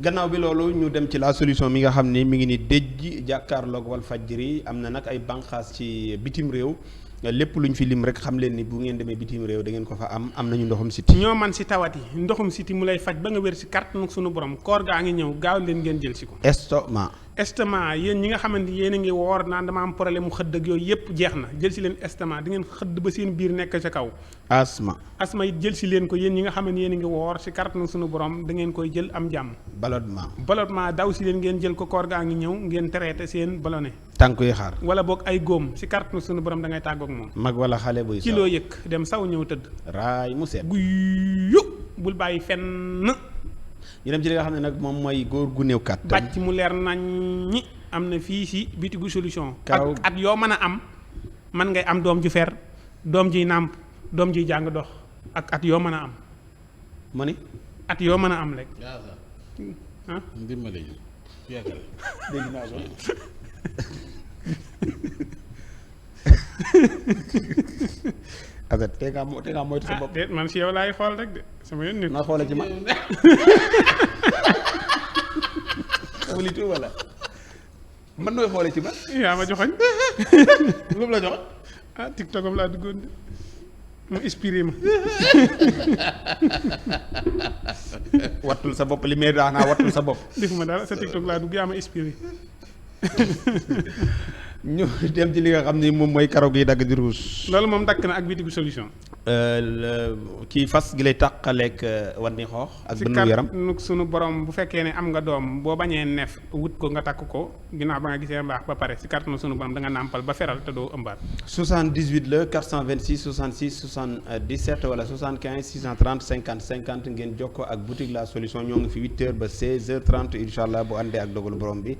gannaaw bi loolu ñu dem ci la solution mi nga xam ni mi ngi ni déj jàkkaarloog Walfadjri am na nag ay banqaas ci bitim réew lépp lu ñu fi lim rek xam leen ni bu ngeen demee bitim réew da ngeen ko fa am nañu ndoxum siti ñoo man si tawat yi ndoxum siti mu lay faj ba nga wér si kàttanu sunu borom koor gaa ngi ñëw gaaw leen ngeen jël si ko. estomac yéen ñi nga xamante yéen a ngi woor naan dama am problème mu xëdd ak yooyu yëpp jeex na jël si leen estomac di ngeen xëdd ba seen biir nekk ca kaw. asma it jël si leen ko yéen ñi nga xamante yéen a ngi woor si kàttanu sunu borom da ngeen koy jël am jàmm. ballonnement daw si leen ngeen jël ko koor gaa ngi ñëw ngeen traité seen ballonné. tànk yi xaar wala boog ay góom si kàttanu sunu borom da ngay tàggoog moom. mag wala xale buy kilo yëkk dem saw ñëw tëdd. raay mu seet guyu bul bàyyi fenn. ñu dem ci li nga xam ne nag moom mooy góor gu néew kàttan. bàcc mu leer naññi am na fii si bitigu solution. at yoo mën a am man ngay am doom ju fer doom jiy nàmp doom jiy jàng dox ak at yoo mën a am. ma ni. at yoo mën a am rek. ah ndimbali ñu yàggal dégg naa ko. te nga moytu sa bopp. déet man si yow laay xool rek de sama yoon nit. naa xoolee ci man. xamuli tu wala man nooy xoolee ci man. yaa ma joxoñ. lu mu la joxoñ. TikTok am laa duggoon de mu inspiré ma. wattul sa bopp li may daax naa wattul sa bopp. defuma dara sa TikTok laa dugg yaa ma inspiré. ñu dem ci li nga xam ni moom mooy karaw gi dagg di ruus. loolu moom dakk na ak bitigu solution. kii fas gi lay tàqaleeg wan ni xoox. ak bënnu yaram si sunu borom bu fekkee ne am nga doom boo bañee neef wut ko nga takk ko ginnaaw ba nga gisee mbaax ba pare si kàttanu sunu borom da nga nàmpal ba feral te doo ëmbaat. 78 la 426 66 77 wala 75 630 50 50 ngeen jokkoo ak boutique la solution ñoo ngi fi 8h ba 16h30 incha allah bu àndee ak dogalu borom bi.